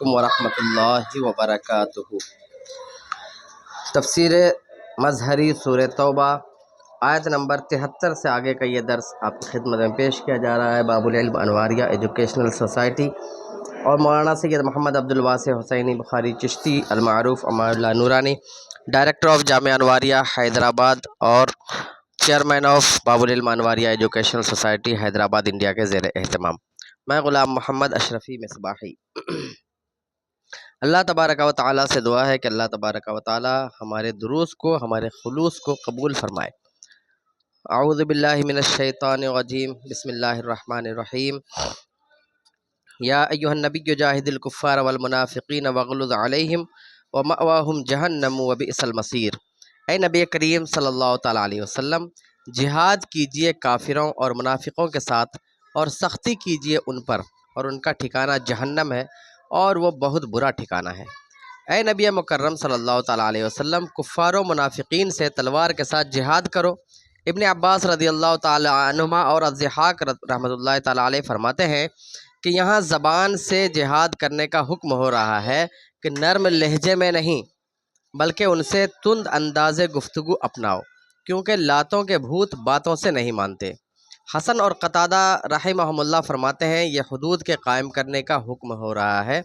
علیکم ورحمۃ اللہ وبرکاتہ۔ تفسیر مظہری سورہ توبہ آیت نمبر 73 سے آگے کا یہ درس آپ کی خدمت میں پیش کیا جا رہا ہے۔ باب العلم انواریہ ایجوکیشنل سوسائٹی اور مولانا سید محمد عبد الواسع حسینی بخاری چشتی المعروف امان اللہ نورانی، ڈائریکٹر آف جامعہ انواریہ حیدرآباد اور چیئرمین آف باب العلم انواریہ ایجوکیشنل سوسائٹی حیدرآباد انڈیا کے زیر اہتمام۔ میں غلام محمد اشرفی مصباحی۔ اللہ تبارک و تعالیٰ سے دعا ہے کہ اللہ تبارک و تعالیٰ ہمارے دروس کو، ہمارے خلوص کو قبول فرمائے۔ اعوذ باللہ من الشیطان الرجیم، بسم اللہ الرحمن الرحیم۔ یا ایہا النبی جاہد الکفار والمنافقین واغلظ علیہم ومأواہم جہنم وبئس المصیر۔ اے نبی کریم صلی اللہ تعالیٰ علیہ وسلم، جہاد کیجئے کافروں اور منافقوں کے ساتھ اور سختی کیجئے ان پر، اور ان کا ٹھکانہ جہنم ہے اور وہ بہت برا ٹھکانہ ہے۔ اے نبی مکرم صلی اللہ تعالیٰ علیہ وسلم، کفار و منافقین سے تلوار کے ساتھ جہاد کرو۔ ابن عباس رضی اللہ تعالیٰ عنہما اور الضحاک رحمۃ اللہ تعالیٰ علیہ فرماتے ہیں کہ یہاں زبان سے جہاد کرنے کا حکم ہو رہا ہے کہ نرم لہجے میں نہیں بلکہ ان سے تند انداز گفتگو اپناؤ، کیونکہ لاتوں کے بھوت باتوں سے نہیں مانتے۔ حسن اور قتادہ رحمہم اللہ فرماتے ہیں یہ حدود کے قائم کرنے کا حکم ہو رہا ہے۔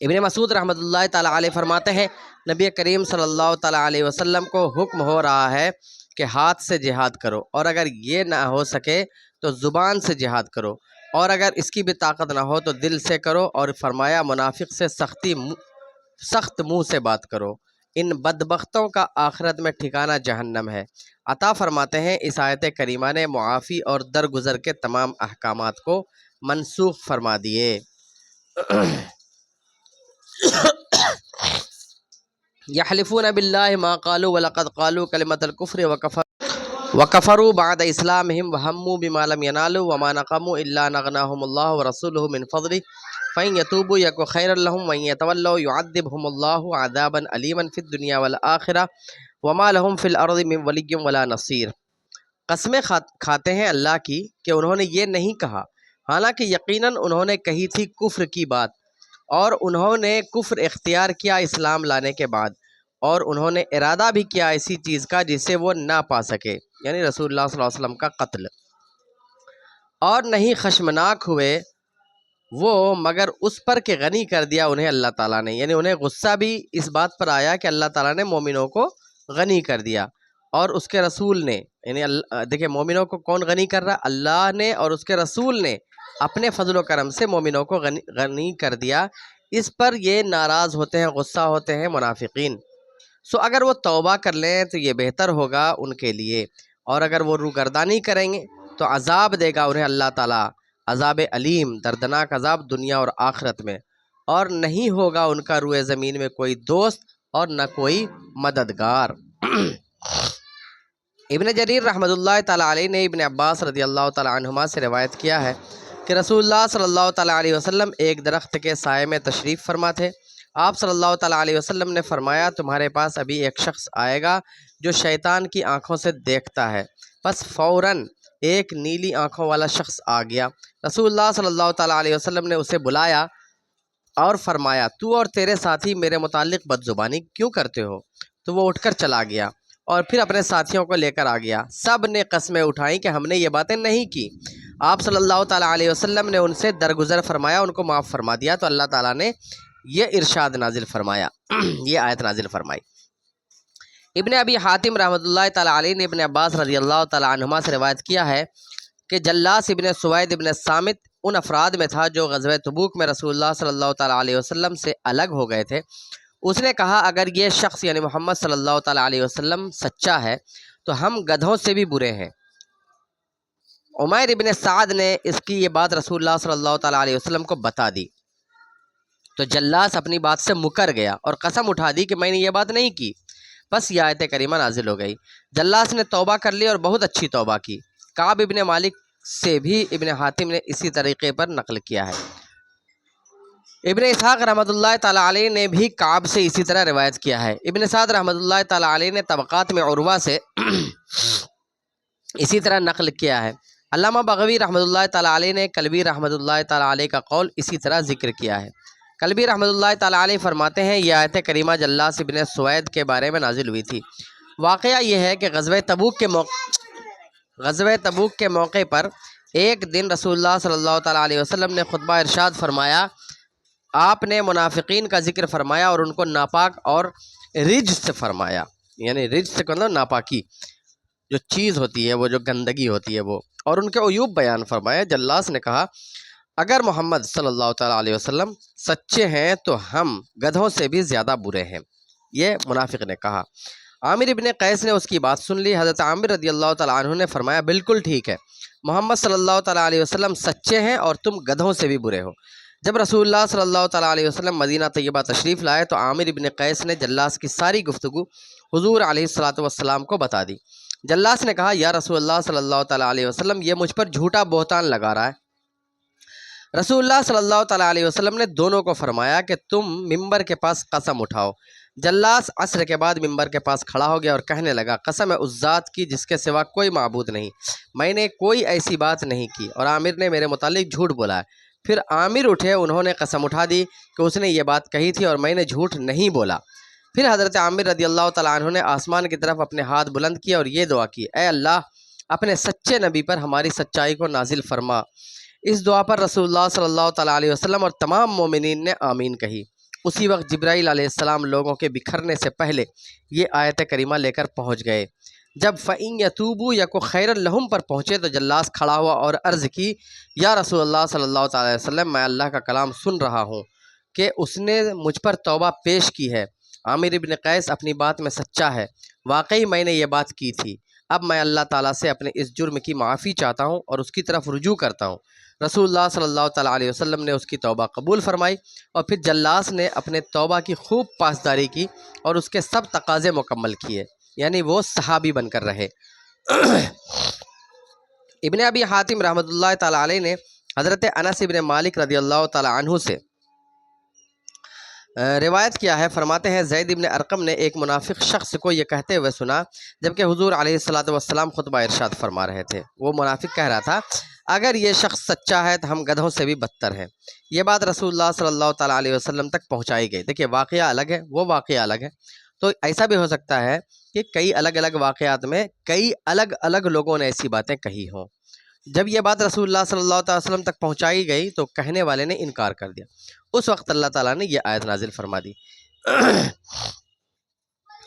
ابن مسعود رحمۃ اللہ تعالیٰ علیہ فرماتے ہیں نبی کریم صلی اللہ تعالیٰ علیہ وسلم کو حکم ہو رہا ہے کہ ہاتھ سے جہاد کرو، اور اگر یہ نہ ہو سکے تو زبان سے جہاد کرو، اور اگر اس کی بھی طاقت نہ ہو تو دل سے کرو، اور فرمایا منافق سے سخت منہ سے بات کرو، ان بدبختوں کا آخرت میں ٹھکانہ جہنم ہے۔ عطا فرماتے ہیں اس آیت کریمہ نے معافی اور درگزر کے تمام احکامات کو منسوخ فرما دیے۔ یحلفون باللہ ما قالوا ولقد قالوا کلمۃ الکفر وکفروا بعد اسلامہم وہموا بما لم ینالوا وما نقموا الا ان اغناہم اللہ ورسولہ من فضلہ فإن يتوبوا يك خيرا لهم وإن يتولوا يعذبهم الله عذابا أليما في الدنيا والآخرة وما لهم في الأرض من ولي ولا نصير۔ قسمیں کھاتے ہیں اللہ کی کہ انہوں نے یہ نہیں کہا، حالانکہ یقیناً انہوں نے کہی تھی کفر کی بات، اور انہوں نے کفر اختیار کیا اسلام لانے کے بعد، اور انہوں نے ارادہ بھی کیا ایسی چیز کا جسے وہ نہ پا سکے، یعنی رسول اللہ صلی اللہ علیہ وسلم کا قتل، اور نہیں خشمناک ہوئے وہ مگر اس پر کہ غنی کر دیا انہیں اللہ تعالیٰ نے، یعنی انہیں غصہ بھی اس بات پر آیا کہ اللہ تعالیٰ نے مومنوں کو غنی کر دیا، اور اس کے رسول نے، یعنی دیکھیں مومنوں کو کون غنی کر رہا؟ اللہ نے اور اس کے رسول نے اپنے فضل و کرم سے مومنوں کو غنی کر دیا۔ اس پر یہ ناراض ہوتے ہیں، غصہ ہوتے ہیں منافقین۔ سو اگر وہ توبہ کر لیں تو یہ بہتر ہوگا ان کے لیے، اور اگر وہ روگردانی کریں گے تو عذاب دے گا انہیں اللہ تعالیٰ، عذاب علیم، دردناک عذاب دنیا اور آخرت میں، اور نہیں ہوگا ان کا روئے زمین میں کوئی دوست اور نہ کوئی مددگار۔ ابن جریر رحمۃ اللہ تعالیٰ علیہ نے ابن عباس رضی اللہ تعالیٰ عنہما سے روایت کیا ہے کہ رسول اللہ صلی اللہ تعالیٰ علیہ وسلم ایک درخت کے سائے میں تشریف فرما تھے۔ آپ صلی اللہ تعالیٰ علیہ وسلم نے فرمایا تمہارے پاس ابھی ایک شخص آئے گا جو شیطان کی آنکھوں سے دیکھتا ہے۔ پس فوراً ایک نیلی آنکھوں والا شخص آ گیا۔ رسول اللہ صلی اللہ تعالیٰ علیہ وسلم نے اسے بلایا اور فرمایا تو اور تیرے ساتھی میرے متعلق بد زبانی کیوں کرتے ہو؟ تو وہ اٹھ کر چلا گیا اور پھر اپنے ساتھیوں کو لے کر آ گیا۔ سب نے قسمیں اٹھائیں کہ ہم نے یہ باتیں نہیں کی۔ آپ صلی اللہ تعالیٰ علیہ وسلم نے ان سے درگزر فرمایا، ان کو معاف فرما دیا، تو اللہ تعالیٰ نے یہ ارشاد نازل فرمایا، یہ آیت نازل فرمائی۔ ابن ابی حاتم رحمۃ اللہ تعالیٰ علیہ نے ابن عباس رضی اللہ تعالیٰ عنہما سے روایت کیا ہے کہ جلاس ابن سوید ابن سامت ان افراد میں تھا جو غزوہ تبوک میں رسول اللہ صلی اللہ تعالیٰ علیہ وسلم سے الگ ہو گئے تھے۔ اس نے کہا اگر یہ شخص یعنی محمد صلی اللہ تعالیٰ علیہ وسلم سچا ہے تو ہم گدھوں سے بھی برے ہیں۔ عمیر ابن سعد نے اس کی یہ بات رسول اللہ صلی اللہ تعالیٰ علیہ وسلم کو بتا دی، تو جلاس اپنی بات سے مکر گیا اور قسم اٹھا دی کہ میں نے یہ بات نہیں کی۔ بس یہ آیت کریمہ نازل ہو گئی۔ جلاس نے توبہ کر لی اور بہت اچھی توبہ کی۔ کعب ابن مالک سے بھی ابن حاتم نے اسی طریقے پر نقل کیا ہے۔ ابن اسحاق رحمۃ اللہ تعالیٰ علیہ نے بھی کعب سے اسی طرح روایت کیا ہے۔ ابن سعد رحمۃ اللہ تعالیٰ علیہ نے طبقات میں عروہ سے اسی طرح نقل کیا ہے۔ علامہ بغوی رحمۃ اللہ تعالیٰ علیہ نے کلبی رحمۃ اللہ تعالیٰ علیہ کا قول اسی طرح ذکر کیا ہے۔ کلبی رحمۃ اللہ تعالیٰ علیہ فرماتے ہیں یہ آیت کریمہ جلاس ابن سوید کے بارے میں نازل ہوئی تھی۔ واقعہ یہ ہے کہ غزوہ تبوک کے موقع پر ایک دن رسول اللہ صلی اللہ تعالیٰ علیہ وسلم نے خطبہ ارشاد فرمایا۔ آپ نے منافقین کا ذکر فرمایا اور ان کو ناپاک اور رجس سے فرمایا، یعنی رجس سے مطلب ناپاکی جو چیز ہوتی ہے، وہ جو گندگی ہوتی ہے وہ، اور ان کے عیوب بیان فرمایا۔ جلاس نے کہا اگر محمد صلی اللہ تعالیٰ علیہ وسلم سچے ہیں تو ہم گدھوں سے بھی زیادہ برے ہیں، یہ منافق نے کہا۔ عامر ابن قیس نے اس کی بات سن لی۔ حضرت عامر رضی اللہ تعالیٰ عنہ نے فرمایا بالکل ٹھیک ہے، محمد صلی اللہ تعالیٰ علیہ وسلم سچے ہیں اور تم گدھوں سے بھی برے ہو۔ جب رسول اللہ صلی اللہ تعالیٰ علیہ وسلم مدینہ طیبہ تشریف لائے تو عامر ابن قیس نے جلاس کی ساری گفتگو حضور علیہ الصلاۃ والسلام کو بتا دی۔ جلاس نے کہا یا رسول اللہ صلی اللہ تعالیٰ علیہ وسلم یہ مجھ پر جھوٹا بہتان لگا رہا ہے۔ رسول اللہ صلی اللہ تعالیٰ علیہ وسلم نے دونوں کو فرمایا کہ تم ممبر کے پاس قسم اٹھاؤ۔ جلاس عصر کے بعد ممبر کے پاس کھڑا ہو گیا اور کہنے لگا قسم ہے اس ذات کی جس کے سوا کوئی معبود نہیں، میں نے کوئی ایسی بات نہیں کی اور عامر نے میرے متعلق جھوٹ بولا ہے۔ پھر عامر اٹھے، انہوں نے قسم اٹھا دی کہ اس نے یہ بات کہی تھی اور میں نے جھوٹ نہیں بولا۔ پھر حضرت عامر رضی اللہ تعالیٰ عنہ نے آسمان کی طرف اپنے ہاتھ بلند کیے اور یہ دعا کی اے اللہ اپنے سچے نبی پر ہماری سچائی کو نازل فرما۔ اس دعا پر رسول اللہ صلی اللہ تعالیٰ علیہ وسلم اور تمام مومنین نے آمین کہی۔ اسی وقت جبرائیل علیہ السلام لوگوں کے بکھرنے سے پہلے یہ آیت کریمہ لے کر پہنچ گئے۔ جب فَإِن يَتُوبُوا يَكُ خَيْرًا لَهُم پر پہنچے تو جلاس کھڑا ہوا اور عرض کی یا رسول اللہ صلی اللہ تعالیٰ علیہ وسلم میں اللہ کا کلام سن رہا ہوں کہ اس نے مجھ پر توبہ پیش کی ہے۔ عامر ابن قیس اپنی بات میں سچا ہے، واقعی میں نے یہ بات کی تھی۔ اب میں اللہ تعالیٰ سے اپنے اس جرم کی معافی چاہتا ہوں اور اس کی طرف رجوع کرتا ہوں۔ رسول اللہ صلی اللہ تعالیٰ علیہ وسلم نے اس کی توبہ قبول فرمائی اور پھر جلاس نے اپنے توبہ کی خوب پاسداری کی اور اس کے سب تقاضے مکمل کیے، یعنی وہ صحابی بن کر رہے۔ ابن ابی حاتم رحمۃ اللہ تعالیٰ علیہ نے حضرت انس ابن مالک رضی اللہ تعالیٰ عنہ سے روایت کیا ہے، فرماتے ہیں زید ابن ارقم نے ایک منافق شخص کو یہ کہتے ہوئے سنا جبکہ حضور علیہ الصلاۃ والسلام خطبہ ارشاد فرما رہے تھے۔ وہ منافق کہہ رہا تھا اگر یہ شخص سچا ہے تو ہم گدھوں سے بھی بدتر ہیں۔ یہ بات رسول اللہ صلی اللہ تعالیٰ علیہ وسلم تک پہنچائی گئی۔ دیکھیے واقعہ الگ ہے، وہ واقعہ الگ ہے، تو ایسا بھی ہو سکتا ہے کہ کئی الگ الگ واقعات میں کئی الگ الگ لوگوں نے ایسی باتیں کہی ہوں۔ جب یہ بات رسول اللہ صلی اللہ تعالیٰ وسلم تک پہنچائی گئی تو کہنے والے نے انکار کر دیا۔ اس وقت اللہ تعالیٰ نے یہ آیت نازل فرما دی۔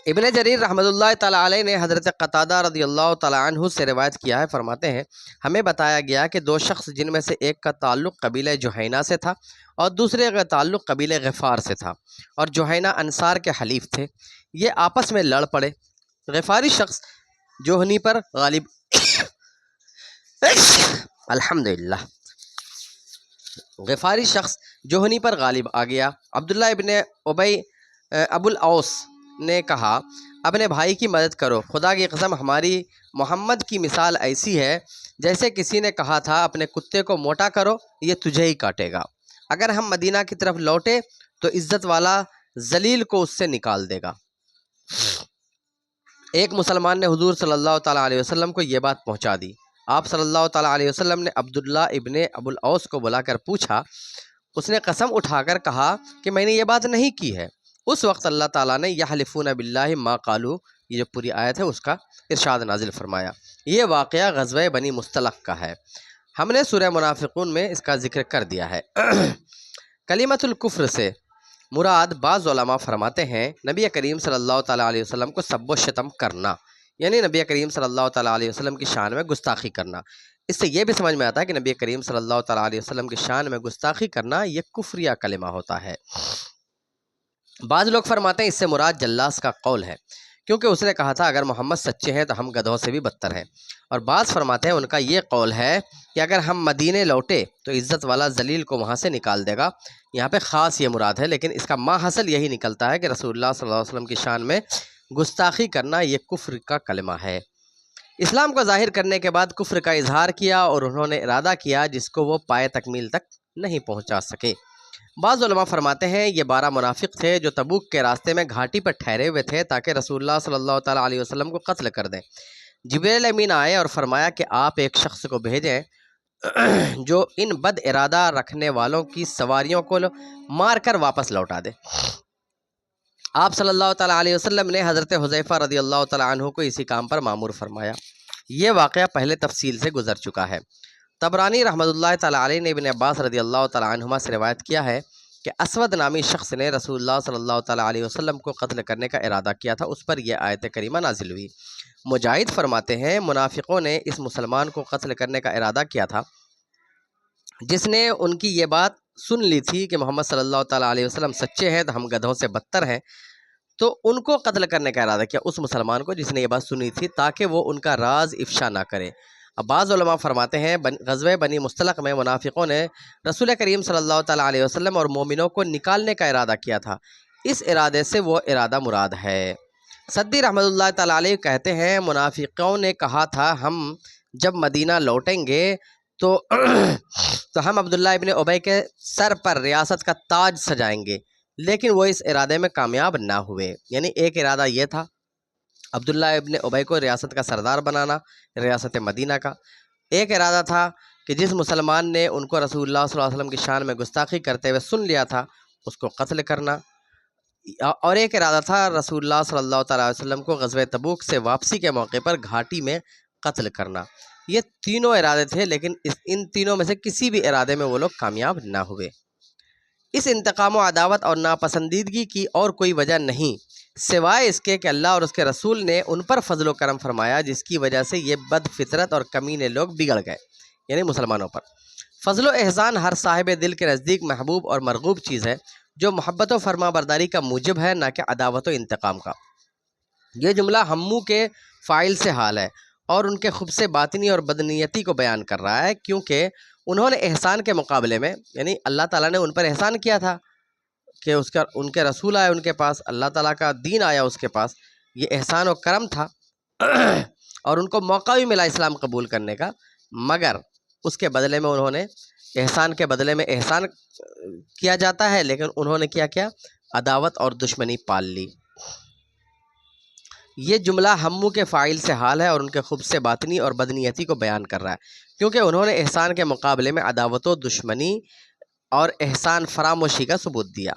ابن جریر رحمۃ اللہ تعالیٰ علیہ نے حضرت قتادہ رضی اللہ تعالیٰ عنہ سے روایت کیا ہے، فرماتے ہیں ہمیں بتایا گیا کہ دو شخص جن میں سے ایک کا تعلق قبیلہ جوہینہ سے تھا اور دوسرے کا تعلق قبیلہ غفار سے تھا، اور جوہینہ انصار کے حلیف تھے، یہ آپس میں لڑ پڑے۔ غفاری شخص جوہنی پر غالب الحمدللہ غفاری شخص جوہنی پر غالب آ گیا۔ عبداللہ ابن ابی ابو الاوس نے کہا اپنے بھائی کی مدد کرو، خدا کی قسم ہماری محمد کی مثال ایسی ہے جیسے کسی نے کہا تھا اپنے کتے کو موٹا کرو یہ تجھے ہی کاٹے گا، اگر ہم مدینہ کی طرف لوٹے تو عزت والا ذلیل کو اس سے نکال دے گا۔ ایک مسلمان نے حضور صلی اللہ تعالیٰ علیہ وسلم کو یہ بات پہنچا دی۔ آپ صلی اللہ تعالیٰ علیہ وسلم نے عبداللہ ابن ابو الاوس کو بلا کر پوچھا، اس نے قسم اٹھا کر کہا کہ میں نے یہ بات نہیں کی ہے۔ اس وقت اللہ تعالیٰ نے یحلفون باللہ ما قالوا، یہ جو پوری آیت ہے اس کا ارشاد نازل فرمایا۔ یہ واقعہ غزوہ بنی مصطلق کا ہے، ہم نے سورہ منافقون میں اس کا ذکر کر دیا ہے۔ کلمۃ الکفر سے مراد بعض علماء فرماتے ہیں نبی کریم صلی اللہ تعالیٰ علیہ وسلم کو سب و شتم کرنا، یعنی نبی کریم صلی اللہ تعالیٰ علیہ وسلم کی شان میں گستاخی کرنا۔ اس سے یہ بھی سمجھ میں آتا ہے کہ نبی کریم صلی اللہ تعالیٰ علیہ وسلم کی شان میں گستاخی کرنا یہ کفریہ کلمہ ہوتا ہے۔ بعض لوگ فرماتے ہیں اس سے مراد جلاس کا قول ہے، کیونکہ اس نے کہا تھا اگر محمد سچے ہیں تو ہم گدھوں سے بھی بدتر ہیں، اور بعض فرماتے ہیں ان کا یہ قول ہے کہ اگر ہم مدینے لوٹے تو عزت والا ذلیل کو وہاں سے نکال دے گا۔ یہاں پہ خاص یہ مراد ہے، لیکن اس کا ماحصل یہی نکلتا ہے کہ رسول اللہ صلی اللہ علیہ وسلم کی شان میں گستاخی کرنا یہ کفر کا کلمہ ہے۔ اسلام کو ظاہر کرنے کے بعد کفر کا اظہار کیا اور انہوں نے ارادہ کیا جس کو وہ پائے تکمیل تک نہیں پہنچا سکے۔ بعض علماء فرماتے ہیں یہ 12 منافق تھے جو تبوک کے راستے میں گھاٹی پر ٹھہرے ہوئے تھے تاکہ رسول اللہ صلی اللہ تعالیٰ علیہ وسلم کو قتل کر دیں، جبریل امین آئے اور فرمایا کہ آپ ایک شخص کو بھیجیں جو ان بد ارادہ رکھنے والوں کی سواریوں کو مار کر واپس لوٹا دے۔ آپ صلی اللہ تعالیٰ علیہ وسلم نے حضرت حذیفہ رضی اللہ تعالیٰ عنہ کو اسی کام پر مامور فرمایا۔ یہ واقعہ پہلے تفصیل سے گزر چکا ہے۔ طبرانی رحمۃ اللہ تعالیٰ علیہ نے ابن عباس رضی اللہ تعالیٰ عنہما سے روایت کیا ہے کہ اسود نامی شخص نے رسول اللہ صلی اللہ تعالیٰ علیہ وسلم کو قتل کرنے کا ارادہ کیا تھا، اس پر یہ آیت کریمہ نازل ہوئی۔ مجاہد فرماتے ہیں منافقوں نے اس مسلمان کو قتل کرنے کا ارادہ کیا تھا جس نے ان کی یہ بات سن لی تھی کہ محمد صلی اللہ تعالیٰ علیہ وسلم سچے ہیں تو ہم گدھوں سے بدتر ہیں، تو ان کو قتل کرنے کا ارادہ کیا، اس مسلمان کو جس نے یہ بات سنی تھی، تاکہ وہ ان کا راز افشا نہ کرے۔ اب بعض علماء فرماتے ہیں غزوہ بنی مستلق میں منافقوں نے رسول کریم صلی اللہ تعالیٰ علیہ وسلم اور مومنوں کو نکالنے کا ارادہ کیا تھا، اس ارادے سے وہ ارادہ مراد ہے۔ سدی رحمۃ اللہ تعالیٰ علیہ کہتے ہیں منافقوں نے کہا تھا ہم جب مدینہ لوٹیں گے تو ہم عبداللہ ابن ابی کے سر پر ریاست کا تاج سجائیں گے، لیکن وہ اس ارادے میں کامیاب نہ ہوئے۔ یعنی ایک ارادہ یہ تھا عبداللہ ابن ابی کو ریاست کا سردار بنانا، ریاست مدینہ کا۔ ایک ارادہ تھا کہ جس مسلمان نے ان کو رسول اللہ صلی اللہ علیہ وسلم کی شان میں گستاخی کرتے ہوئے سن لیا تھا اس کو قتل کرنا، اور ایک ارادہ تھا رسول اللہ صلی اللہ تعالیٰ علیہ وسلم کو غزوہ تبوک سے واپسی کے موقع پر گھاٹی میں قتل کرنا۔ یہ تینوں ارادے تھے، لیکن ان تینوں میں سے کسی بھی ارادے میں وہ لوگ کامیاب نہ ہوئے۔ اس انتقام و عداوت اور ناپسندیدگی کی اور کوئی وجہ نہیں سوائے اس کے کہ اللہ اور اس کے رسول نے ان پر فضل و کرم فرمایا، جس کی وجہ سے یہ بد فطرت اور کمینے لوگ بگڑ گئے، یعنی مسلمانوں پر۔ فضل و احسان ہر صاحب دل کے نزدیک محبوب اور مرغوب چیز ہے، جو محبت و فرما برداری کا موجب ہے، نہ کہ عداوت و انتقام کا۔ یہ جملہ ہمو کے فاعل سے حال ہے اور ان کے خبث باطنی اور بدنیتی کو بیان کر رہا ہے، کیونکہ انہوں نے احسان کے مقابلے میں، یعنی اللہ تعالیٰ نے ان پر احسان کیا تھا کہ ان کے رسول آئے ان کے پاس، اللہ تعالیٰ کا دین آیا اس کے پاس، یہ احسان و کرم تھا اور ان کو موقع بھی ملا اسلام قبول کرنے کا، مگر اس کے بدلے میں انہوں نے احسان کے بدلے میں احسان کیا جاتا ہے، لیکن انہوں نے کیا عداوت اور دشمنی پال لی۔ یہ جملہ ہمو کے فاعل سے حال ہے اور ان کے خبث باطنی اور بدنیتی کو بیان کر رہا ہے، کیونکہ انہوں نے احسان کے مقابلے میں عداوت و دشمنی اور احسان فراموشی کا ثبوت دیا۔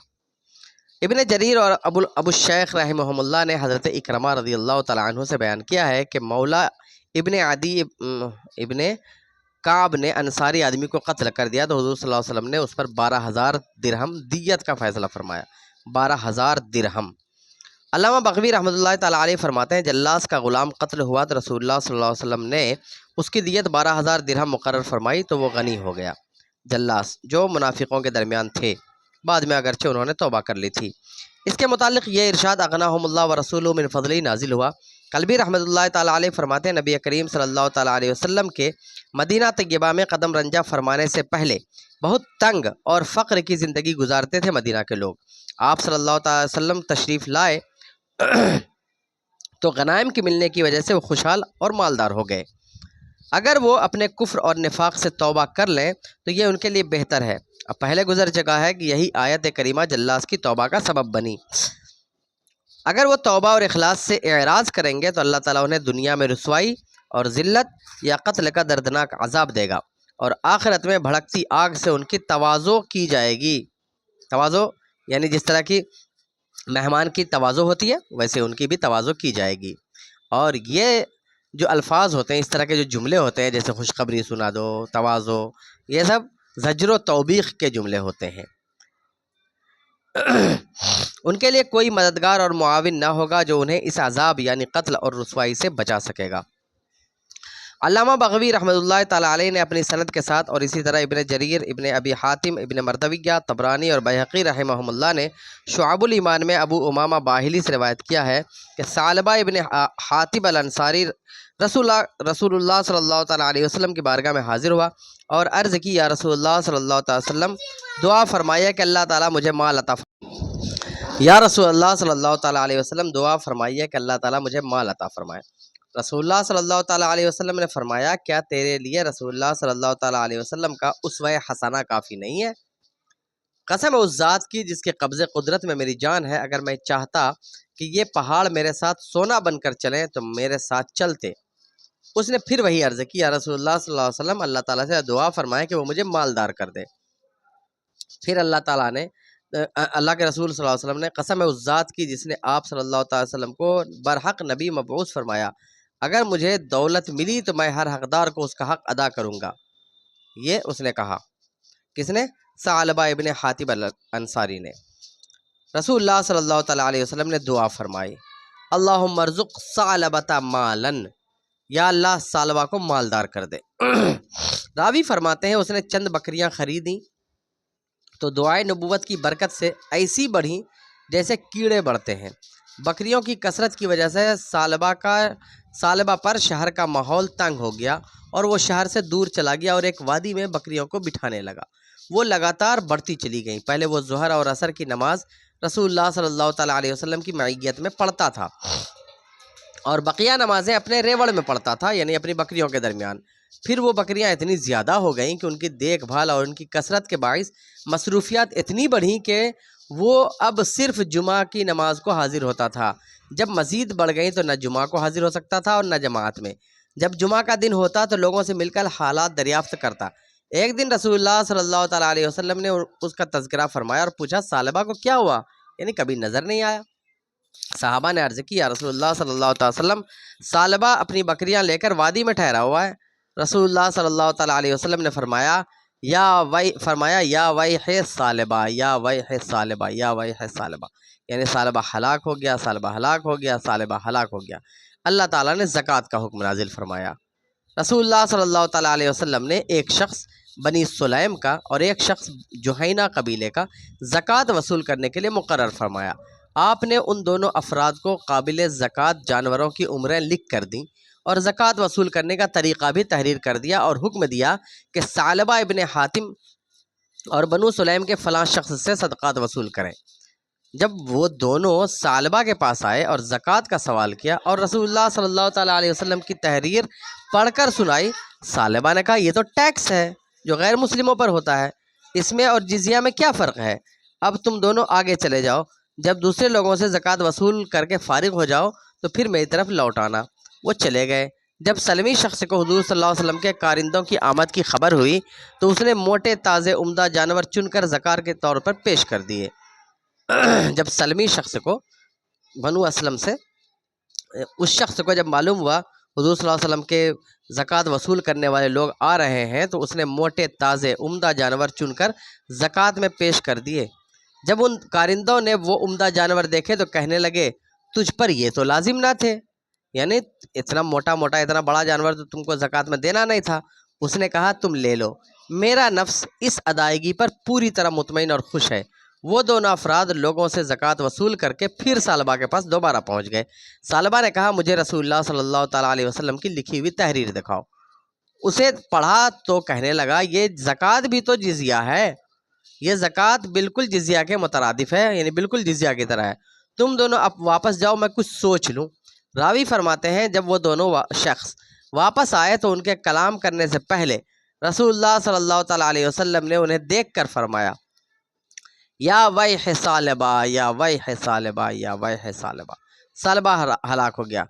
ابن جریر اور ابو الشیخ رحمہ اللہ نے حضرت اکرمہ رضی اللہ تعالیٰ عنہ سے بیان کیا ہے کہ مولا ابن عدی ابن کعب نے انصاری آدمی کو قتل کر دیا تو حضور صلی اللہ علیہ وسلم نے اس پر 12,000 درہم دیت کا فیصلہ فرمایا۔ 12,000 درہم۔ علامہ بغوی رحمۃ اللہ تعالیٰ علیہ فرماتے ہیں جلاس کا غلام قتل ہوا تو رسول اللہ صلی اللہ علیہ وسلم نے اس کی دیت 12,000 درہم مقرر فرمائی تو وہ غنی ہو گیا۔ جلاس جو منافقوں کے درمیان تھے، بعد میں اگرچہ انہوں نے توبہ کر لی تھی۔ اس کے متعلق یہ ارشاد اغناہم اللہ ورسولہ من فضلہ نازل ہوا۔ قلبی رحمۃ اللہ تعالیٰ علیہ فرماتے ہیں نبی کریم صلی اللہ تعالیٰ علیہ وسلم کے مدینہ طیبہ میں قدم رنجہ فرمانے سے پہلے بہت تنگ اور فقر کی زندگی گزارتے تھے مدینہ کے لوگ۔ آپ صلی اللہ تعالیٰ علیہ وسلم تشریف لائے تو غنائم کے ملنے کی وجہ سے وہ خوشحال اور مالدار ہو گئے۔ اگر وہ اپنے کفر اور نفاق سے توبہ کر لیں تو یہ ان کے لیے بہتر ہے۔ اب پہلے گزر چکا ہے کہ یہی آیت کریمہ جلاس کی توبہ کا سبب بنی۔ اگر وہ توبہ اور اخلاص سے اعراض کریں گے تو اللہ تعالیٰ انہیں دنیا میں رسوائی اور ذلت یا قتل کا دردناک عذاب دے گا، اور آخرت میں بھڑکتی آگ سے ان کی تواضع کی جائے گی۔ تواضع یعنی جس طرح کی مہمان کی تواضع ہوتی ہے ویسے ان کی بھی تواضع کی جائے گی۔ اور یہ جو الفاظ ہوتے ہیں، اس طرح کے جو جملے ہوتے ہیں جیسے خوشخبری سنا دو، تواضع، یہ سب زجر و توبیخ کے جملے ہوتے ہیں۔ ان کے لیے کوئی مددگار اور معاون نہ ہوگا جو انہیں اس عذاب یعنی قتل اور رسوائی سے بچا سکے گا۔ علامہ بغوی رحمۃ اللہ تعالیٰ علیہ نے اپنی سند کے ساتھ اور اسی طرح ابن جریر، ابن ابی حاتم، ابن مردویہ، طبرانی اور بہقی رحمہم اللہ نے شعب الایمان میں ابو امامہ باہلی سے روایت کیا ہے کہ ثعلبہ ابن حاطب الانصاری رسول اللہ صلی اللہ تعالیٰ علیہ وسلم کی بارگاہ میں حاضر ہوا اور عرض کی یا رسول اللہ صلی اللہ تعالیٰ علیہ وسلم دعا فرمائیے کہ اللہ تعالیٰ مجھے مال عطا فرمائے۔ یا رسول اللہ صلی اللہ تعالیٰ علیہ وسلم دعا فرمائیے کہ اللہ تعالیٰ مجھے مال عطا فرمائے۔ رسول اللہ صلی اللہ تعالیٰ علیہ وسلم نے فرمایا کیا تیرے لیے رسول اللہ صلی اللہ تعالیٰ علیہ وسلم کا اسوہ حسنہ کافی نہیں ہے؟ قسم اس ذات کی جس کے قبضے قدرت میں میری جان ہے، اگر میں چاہتا کہ یہ پہاڑ میرے ساتھ سونا بن کر چلیں تو میرے ساتھ چلتے، اس نے پھر وہی عرض کی، یا رسول اللہ صلی اللہ علیہ وسلم، اللہ تعالیٰ سے دعا فرمائے کہ وہ مجھے مالدار کر دے۔ پھر اللہ تعالیٰ نے اللہ کے رسول صلی اللہ علیہ وسلم نے قسم ہے اس ذات کی جس نے آپ صلی اللہ تعالی وسلم کو برحق نبی مبعوث فرمایا، اگر مجھے دولت ملی تو میں ہر حقدار کو اس کا حق ادا کروں گا۔ یہ اس نے کہا، کس نے؟ ثعلبہ ابن حاتب الانصاری نے۔ رسول اللہ صلی اللہ تعالی علیہ وسلم نے دعا فرمائی، اللہم ارزق ثعلبۃ مالا، یا اللہ ثعلبہ کو مالدار کر دے۔ راوی فرماتے ہیں اس نے چند بکریاں خریدیں تو دعائے نبوت کی برکت سے ایسی بڑھیں جیسے کیڑے بڑھتے ہیں۔ بکریوں کی کثرت کی وجہ سے ثعلبہ پر شہر کا ماحول تنگ ہو گیا اور وہ شہر سے دور چلا گیا اور ایک وادی میں بکریوں کو بٹھانے لگا۔ وہ لگاتار بڑھتی چلی گئیں۔ پہلے وہ ظہر اور عصر کی نماز رسول اللہ صلی اللہ تعالیٰ علیہ وسلم کی معیت میں پڑھتا تھا اور بقیہ نمازیں اپنے ریوڑ میں پڑھتا تھا، یعنی اپنی بکریوں کے درمیان۔ پھر وہ بکریاں اتنی زیادہ ہو گئیں کہ ان کی دیکھ بھال اور ان کی کثرت کے باعث مصروفیات اتنی بڑھیں کہ وہ اب صرف جمعہ کی نماز کو حاضر ہوتا تھا۔ جب مزید بڑھ گئیں تو نہ جمعہ کو حاضر ہو سکتا تھا اور نہ جماعت میں۔ جب جمعہ کا دن ہوتا تو لوگوں سے مل کر حالات دریافت کرتا۔ ایک دن رسول اللہ صلی اللہ تعالیٰ علیہ وسلم نے اس کا تذکرہ فرمایا اور پوچھا، ثعلبہ کو کیا ہوا؟ یعنی کبھی نظر نہیں آیا۔ صحابہ نے عرض کی، یا رسول اللہ صلی اللہ تعالیٰ وسلم، ثعلبہ اپنی بکریاں لے کر وادی میں ٹھہرا ہوا ہے۔ رسول اللہ صلی اللہ تعالیٰ علیہ وسلم نے فرمایا، یا ویح ثعلبہ، یا ویح ثعلبہ، یا ویح ثعلبہ، یعنی ثعلبہ ہلاک ہو گیا، ثعلبہ ہلاک ہو گیا، ثعلبہ ہلاک ہو گیا۔ اللہ تعالیٰ نے زکوٰۃ کا حکم نازل فرمایا۔ رسول اللہ صلی اللہ تعالیٰ علیہ وسلم نے ایک شخص بنی سلیم کا اور ایک شخص جہینہ قبیلے کا زکوٰۃ وصول کرنے کے لیے مقرر فرمایا۔ آپ نے ان دونوں افراد کو قابل زکوٰۃ جانوروں کی عمریں لکھ کر دیں اور زکوٰۃ وصول کرنے کا طریقہ بھی تحریر کر دیا اور حکم دیا کہ ثعلبہ ابن حاتم اور بنو سلیم کے فلاں شخص سے صدقات وصول کریں۔ جب وہ دونوں ثعلبہ کے پاس آئے اور زکوٰۃ کا سوال کیا اور رسول اللہ صلی اللہ تعالیٰ علیہ وسلم کی تحریر پڑھ کر سنائی، ثعلبہ نے کہا، یہ تو ٹیکس ہے جو غیر مسلموں پر ہوتا ہے، اس میں اور جزیہ میں کیا فرق ہے؟ اب تم دونوں آگے چلے جاؤ، جب دوسرے لوگوں سے زکوٰۃ وصول کر کے فارغ ہو جاؤ تو پھر میری طرف لوٹ آنا۔ وہ چلے گئے۔ جب سلمی شخص کو حضور صلی اللہ علیہ وسلم کے کارندوں کی آمد کی خبر ہوئی تو اس نے موٹے تازے عمدہ جانور چن کر زکوٰۃ کے طور پر پیش کر دیے۔ جب سلمی شخص کو بنو اسلم سے اس شخص کو جب معلوم ہوا حضور صلی اللہ علیہ وسلم کے زکوٰۃ وصول کرنے والے لوگ آ رہے ہیں تو اس نے موٹے تازے عمدہ جانور چن کر زکوٰۃ میں پیش کر دیے۔ جب ان کارندوں نے وہ عمدہ جانور دیکھے تو کہنے لگے، تجھ پر یہ تو لازم نہ تھے، یعنی اتنا موٹا اتنا بڑا جانور تو تم کو زکوٰۃ میں دینا نہیں تھا۔ اس نے کہا، تم لے لو، میرا نفس اس ادائیگی پر پوری طرح مطمئن اور خوش ہے۔ وہ دونوں افراد لوگوں سے زکوٰۃ وصول کر کے پھر ثعلبہ کے پاس دوبارہ پہنچ گئے۔ ثعلبہ نے کہا، مجھے رسول اللہ صلی اللہ تعالیٰ علیہ وسلم کی لکھی ہوئی تحریر دکھاؤ۔ اسے پڑھا تو کہنے لگا، یہ زکوٰۃ بھی تو جزیہ ہے، یہ زکوٰۃ بالکل جزیہ کے مترادف ہے، یعنی بالکل جزیہ کی طرح ہے۔ تم دونوں اب واپس جاؤ، میں کچھ سوچ لوں۔ راوی فرماتے ہیں جب وہ دونوں شخص واپس آئے تو ان کے کلام کرنے سے پہلے رسول اللہ صلی اللہ تعالیٰ علیہ وسلم نے انہیں دیکھ کر فرمایا، یا ویح ثعلبہ، یا ویح ثعلبہ، یا ویح ثعلبہ، ثعلبہ ہلاک ہو گیا۔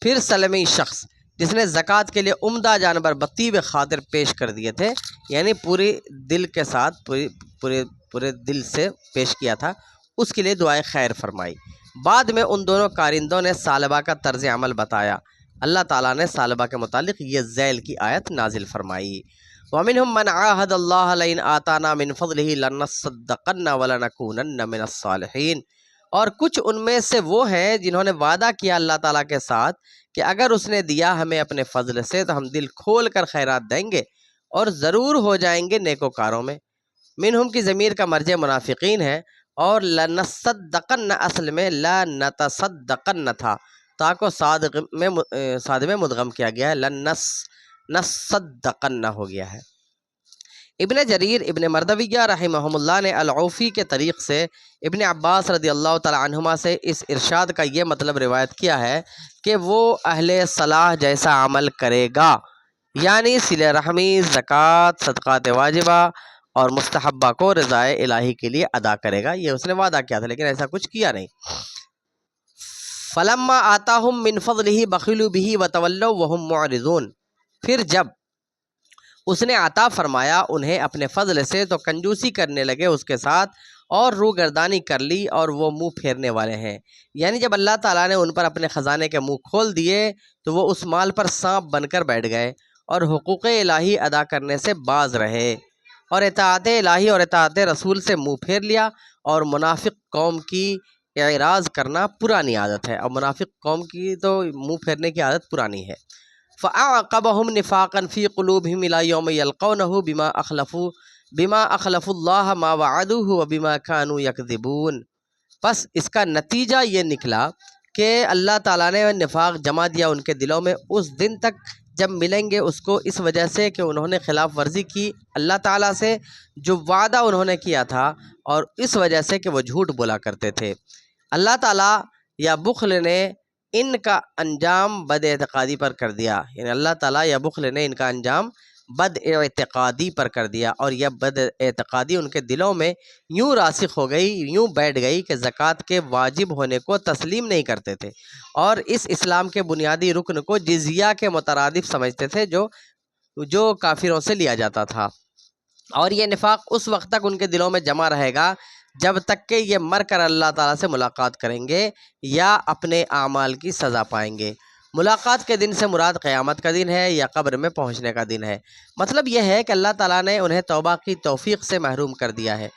پھر سلمی شخص جس نے زکوٰۃ کے لیے عمدہ جانور بطیب خاطر پیش کر دیے تھے، یعنی پورے دل کے ساتھ پورے دل سے پیش کیا تھا، اس کے لیے دعائے خیر فرمائی۔ بعد میں ان دونوں کارندوں نے ثعلبہ کا طرز عمل بتایا۔ اللہ تعالیٰ نے ثعلبہ کے متعلق یہ ذیل کی آیت نازل فرمائی، وَمِنْهُمْ مَنْ عَاهَدَ اللَّهَ لَئِنْ آتَانَا مِنْ فَضْلِهِ لَنَصَّدَّقَنَّ وَلَنَكُونَنَّ مِنَ الصَّالِحِينَ، اور کچھ ان میں سے وہ ہیں جنہوں نے وعدہ کیا اللہ تعالیٰ کے ساتھ کہ اگر اس نے دیا ہمیں اپنے فضل سے تو ہم دل کھول کر خیرات دیں گے اور ضرور ہو جائیں گے نیکوکاروں میں۔ منہم کی ضمیر کا مرجع منافقین ہے اور لنصدقن اصل میں لنتصدقن تھا، تا کو صاد میں مدغم کیا گیا ہے، نصدقن ہو گیا ہے۔ ابن جریر ابن مردویہ رحمہم اللہ نے العوفی کے طریق سے ابن عباس رضی اللہ تعالی عنہما سے اس ارشاد کا یہ مطلب روایت کیا ہے کہ وہ اہل صلاح جیسا عمل کرے گا، یعنی صلہ رحمی، زکوٰۃ، صدقات واجبہ اور مستحبہ کو رضائے الہی کے لیے ادا کرے گا۔ یہ اس نے وعدہ کیا تھا لیکن ایسا کچھ کیا نہیں۔ فلما آتاہم من فضلہ بخلوا بہ وتولوا وہم معرضون، پھر جب اس نے عطا فرمایا انہیں اپنے فضل سے تو کنجوسی کرنے لگے اس کے ساتھ اور روگردانی کر لی اور وہ منہ پھیرنے والے ہیں۔ یعنی جب اللہ تعالیٰ نے ان پر اپنے خزانے کے منہ کھول دیے تو وہ اس مال پر سانپ بن کر بیٹھ گئے اور حقوق الہی ادا کرنے سے باز رہے اور اطاعت الہی اور اطاعت رسول سے منہ پھیر لیا۔ اور منافق قوم کی اعراض کرنا پرانی عادت ہے، اور منافق قوم کی تو منہ پھیرنے کی عادت پرانی ہے۔ فَأَعْقَبَهُمْ نِفَاقًا فِي قُلُوبِهِمْ إِلَى يَوْمِ يَلْقَوْنَهُ بِمَا أَخْلَفُوا اللَّهَ مَا وَعَدُوهُ وَبِمَا كَانُوا يَكْذِبُونَ۔ پس اس کا نتیجہ یہ نکلا کہ اللہ تعالیٰ نے نفاق جما دیا ان کے دلوں میں اس دن تک جب ملیں گے اس کو، اس وجہ سے کہ انہوں نے خلاف ورزی کی اللہ تعالیٰ سے جو وعدہ انہوں نے کیا تھا، اور اس وجہ سے کہ وہ جھوٹ بولا کرتے تھے۔ اللہ تعالیٰ یا بخل نے ان کا انجام بد اعتقادی پر کر دیا، یعنی اللہ تعالیٰ یا بخل نے ان کا انجام بد اعتقادی پر کر دیا، اور یہ بد اعتقادی ان کے دلوں میں یوں راسخ ہو گئی، یوں بیٹھ گئی کہ زکوٰۃ کے واجب ہونے کو تسلیم نہیں کرتے تھے، اور اس اسلام کے بنیادی رکن کو جزیہ کے مترادف سمجھتے تھے جو کافروں سے لیا جاتا تھا۔ اور یہ نفاق اس وقت تک ان کے دلوں میں جمع رہے گا جب تک کہ یہ مر کر اللہ تعالیٰ سے ملاقات کریں گے یا اپنے اعمال کی سزا پائیں گے۔ ملاقات کے دن سے مراد قیامت کا دن ہے یا قبر میں پہنچنے کا دن ہے۔ مطلب یہ ہے کہ اللہ تعالیٰ نے انہیں توبہ کی توفیق سے محروم کر دیا ہے،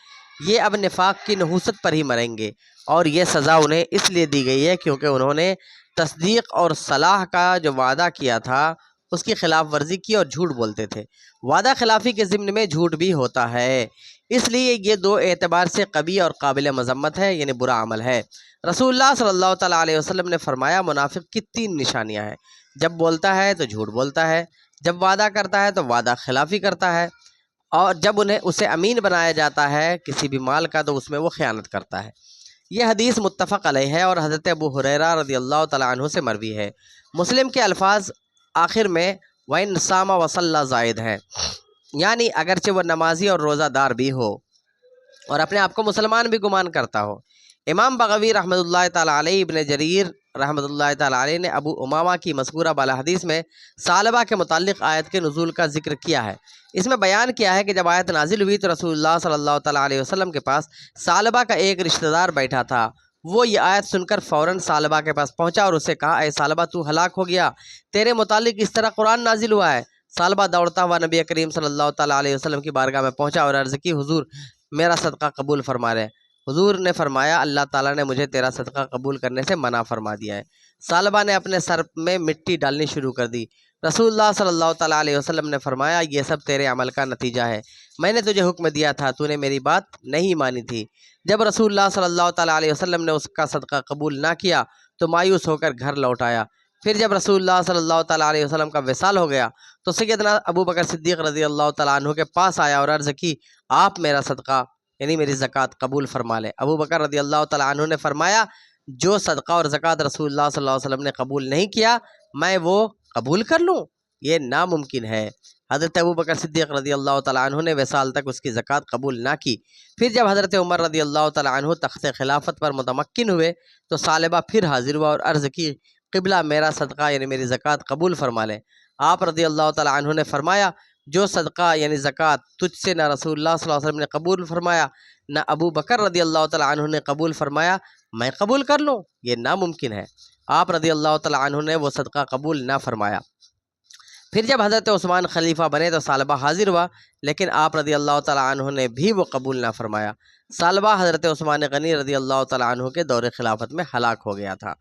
یہ اب نفاق کی نحوست پر ہی مریں گے، اور یہ سزا انہیں اس لیے دی گئی ہے کیونکہ انہوں نے تصدیق اور صلاح کا جو وعدہ کیا تھا اس کی خلاف ورزی کی اور جھوٹ بولتے تھے۔ وعدہ خلافی کے ضمن میں جھوٹ بھی ہوتا ہے، اس لیے یہ دو اعتبار سے قبیح اور قابل مذمت ہے، یعنی برا عمل ہے۔ رسول اللہ صلی اللہ تعالیٰ علیہ وسلم نے فرمایا منافق کی 3 نشانیاں ہیں: جب بولتا ہے تو جھوٹ بولتا ہے، جب وعدہ کرتا ہے تو وعدہ خلافی کرتا ہے، اور جب اسے امین بنایا جاتا ہے کسی بھی مال کا تو اس میں وہ خیانت کرتا ہے۔ یہ حدیث متفق علیہ ہے اور حضرت ابو ہریرہ رضی اللہ تعالیٰ عنہ سے مروی ہے۔ مسلم کے الفاظ آخر میں وَإِنْ صَامَ وَصَلَّى زائد ہیں، یعنی اگرچہ وہ نمازی اور روزہ دار بھی ہو اور اپنے آپ کو مسلمان بھی گمان کرتا ہو۔ امام بغوی رحمۃ اللہ تعالیٰ علیہ، ابن جریر رحمۃ اللہ تعالیٰ علیہ نے ابو امامہ کی مذکورہ بالا حدیث میں ثعلبہ کے متعلق آیت کے نزول کا ذکر کیا ہے۔ اس میں بیان کیا ہے کہ جب آیت نازل ہوئی تو رسول اللہ صلی اللہ تعالیٰ علیہ وسلم کے پاس ثعلبہ کا ایک رشتہ دار بیٹھا تھا۔ وہ یہ آیت سن کر فوراً ثعلبہ کے پاس پہنچا اور اسے کہا، اے ثعلبہ تو ہلاک ہو گیا، تیرے متعلق اس طرح قرآن نازل ہوا ہے۔ ثعلبہ دوڑتا ہوا نبی کریم صلی اللہ تعالیٰ علیہ وسلم کی بارگاہ میں پہنچا اور عرض کی، حضور میرا صدقہ قبول فرما لیں۔ حضور نے فرمایا، اللہ تعالیٰ نے مجھے تیرا صدقہ قبول کرنے سے منع فرما دیا ہے۔ ثعلبہ نے اپنے سر میں مٹی ڈالنی شروع کر دی۔ رسول اللہ صلی اللہ تعالیٰ علیہ وسلم نے فرمایا، یہ سب تیرے عمل کا نتیجہ ہے، میں نے تجھے حکم دیا تھا، تو نے میری بات نہیں مانی تھی۔ جب رسول اللہ صلی اللہ تعالیٰ علیہ وسلم نے اس کا صدقہ قبول نہ کیا تو مایوس ہو کر گھر لوٹ آیا۔ پھر جب رسول اللہ صلی اللہ تعالیٰ علیہ وسلم کا وصال ہو گیا تو سیدنا ابو بکر صدیق رضی اللہ تعالیٰ عنہ کے پاس آیا اور عرض کی، آپ میرا صدقہ یعنی میری زکوٰۃ قبول فرما لیں۔ ابو بکر رضی اللہ تعالیٰ عنہ نے فرمایا، جو صدقہ اور زکوٰۃ رسول اللہ صلی اللہ علیہ وسلم نے قبول نہیں کیا میں وہ قبول کر لوں؟ یہ ناممکن ہے۔ حضرت ابو بکر صدیق رضی اللہ تعالیٰ عنہ نے وصال تک اس کی زکوٰۃ قبول نہ کی۔ پھر جب حضرت عمر رضی اللہ تعالیٰ عنہ تخت خلافت پر متمکن ہوئے تو ثعلبہ پھر حاضر ہوا اور عرض کی، قبلہ میرا صدقہ یعنی میری زکوٰۃ قبول فرما لیں۔ آپ رضی اللہ تعالیٰ عنہ نے فرمایا، جو صدقہ یعنی زکوٰۃ تجھ سے نہ رسول اللہ صلی اللہ علیہ وسلم نے قبول فرمایا نہ ابو بکر رضی اللہ تعالیٰ عنہ نے قبول فرمایا، میں قبول کر لوں؟ یہ ناممکن ہے۔ آپ رضی اللہ تعالیٰ عنہ نے وہ صدقہ قبول نہ فرمایا۔ پھر جب حضرت عثمان خلیفہ بنے تو ثعلبہ حاضر ہوا، لیکن آپ رضی اللہ تعالیٰ عنہ نے بھی وہ قبول نہ فرمایا۔ ثعلبہ حضرت عثمان غنی رضی اللہ تعالیٰ عنہ کے دور خلافت میں ہلاک ہو گیا تھا۔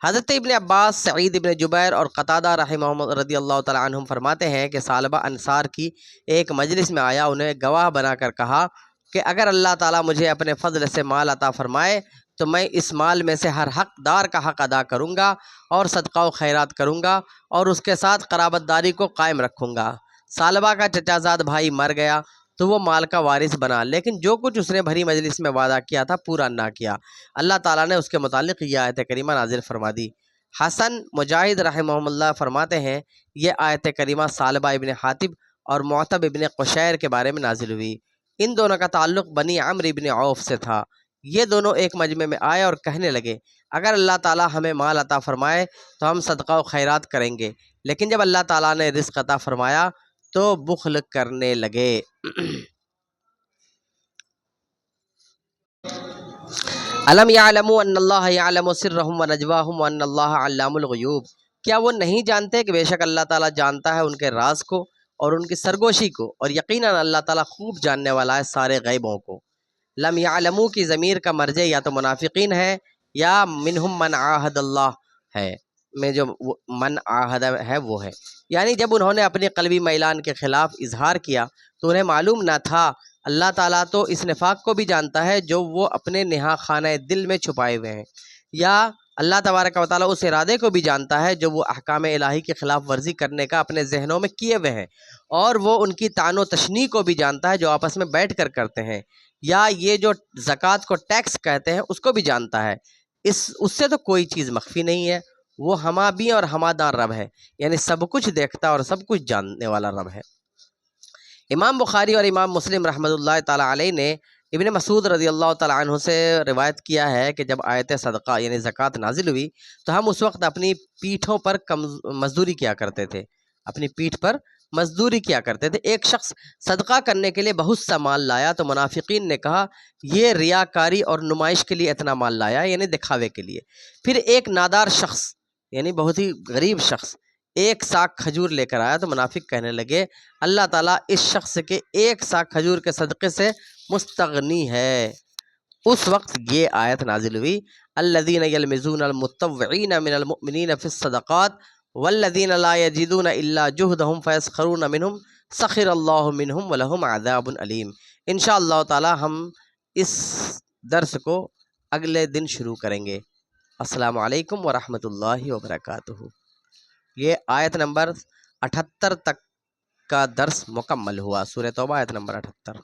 حضرت ابن عباس، سعید ابن جبیر اور قتادہ رحمہم رضی اللہ تعالیٰ عنہم فرماتے ہیں کہ ثعلبہ انصار کی ایک مجلس میں آیا، انہیں گواہ بنا کر کہا کہ اگر اللہ تعالیٰ مجھے اپنے فضل سے مال عطا فرمائے تو میں اس مال میں سے ہر حقدار کا حق ادا کروں گا اور صدقہ و خیرات کروں گا اور اس کے ساتھ قرابت داری کو قائم رکھوں گا۔ ثعلبہ کا چچا زاد بھائی مر گیا تو وہ مال کا وارث بنا، لیکن جو کچھ اس نے بھری مجلس میں وعدہ کیا تھا پورا نہ کیا۔ اللہ تعالیٰ نے اس کے متعلق یہ آیت کریمہ نازل فرما دی۔ حسن مجاہد رحمہم اللہ فرماتے ہیں، یہ آیت کریمہ ثعلبہ ابن حاتب اور معتب ابن قشیر کے بارے میں نازل ہوئی۔ ان دونوں کا تعلق بنی عمرو ابن عوف سے تھا۔ یہ دونوں ایک مجمع میں آئے اور کہنے لگے، اگر اللہ تعالیٰ ہمیں مال عطا فرمائے تو ہم صدقہ و خیرات کریں گے، لیکن جب اللہ تعالیٰ نے رزق عطا فرمایا تو بخل کرنے لگے۔ الم یعلموا ان اللہ یعلم سرهم ونجواهم وان اللہ علام الغیوب، کیا وہ نہیں جانتے کہ بے شک اللہ تعالیٰ جانتا ہے ان کے راز کو اور ان کی سرگوشی کو، اور یقیناً اللہ تعالیٰ خوب جاننے والا ہے سارے غیبوں کو۔ لم یعلموا کی ضمیر کا مرجع یا تو منافقین ہے یا منہم من عاہد اللہ ہے، میں جو من عاہد ہے وہ ہے، یعنی جب انہوں نے اپنی قلبی میلان کے خلاف اظہار کیا تو انہیں معلوم نہ تھا۔ اللہ تعالیٰ تو اس نفاق کو بھی جانتا ہے جو وہ اپنے نہا خانہ دل میں چھپائے ہوئے ہیں، یا اللہ تبارک و تعالیٰ اس ارادے کو بھی جانتا ہے جو وہ احکام الہی کی خلاف ورزی کرنے کا اپنے ذہنوں میں کیے ہوئے ہیں، اور وہ ان کی طعن و تشنیع کو بھی جانتا ہے جو آپس میں بیٹھ کر کرتے ہیں، یا یہ جو زکوٰۃ کو ٹیکس کہتے ہیں اس کو بھی جانتا ہے۔ اس سے تو کوئی چیز مخفی نہیں ہے، وہ ہما بھی اور ہمادار رب ہے، یعنی سب کچھ دیکھتا اور سب کچھ جاننے والا رب ہے۔ امام بخاری اور امام مسلم رحمۃ اللہ تعالیٰ علیہ نے ابن مسعود رضی اللہ تعالیٰ عنہ سے روایت کیا ہے کہ جب آیت صدقہ یعنی زکوٰۃ نازل ہوئی تو ہم اس وقت اپنی پیٹھوں پر مزدوری کیا کرتے تھے، اپنی پیٹھ پر مزدوری کیا کرتے تھے۔ ایک شخص صدقہ کرنے کے لیے بہت سا مال لایا تو منافقین نے کہا یہ ریاکاری اور نمائش کے لیے اتنا مال لایا، یعنی دکھاوے کے لیے۔ پھر ایک نادار شخص یعنی بہت ہی غریب شخص ایک ساک کھجور لے کر آیا تو منافق کہنے لگے اللہ تعالیٰ اس شخص کے ایک ساک کھجور کے صدقے سے مستغنی ہے۔ اس وقت یہ آیت نازل ہوئی الذین یلمزون المتطوعین من المؤمنین فی الصدقات والذین لا یجدون الا جہدہم فیسخرون منہم سخر اللہ منہم ولہم عذاب علیم۔ انشاءاللہ تعالیٰ ہم اس درس کو اگلے دن شروع کریں گے۔ السلام علیکم ورحمۃ اللہ وبرکاتہ۔ یہ آیت نمبر 78 تک کا درس مکمل ہوا، سورہ توبہ آیت نمبر 78۔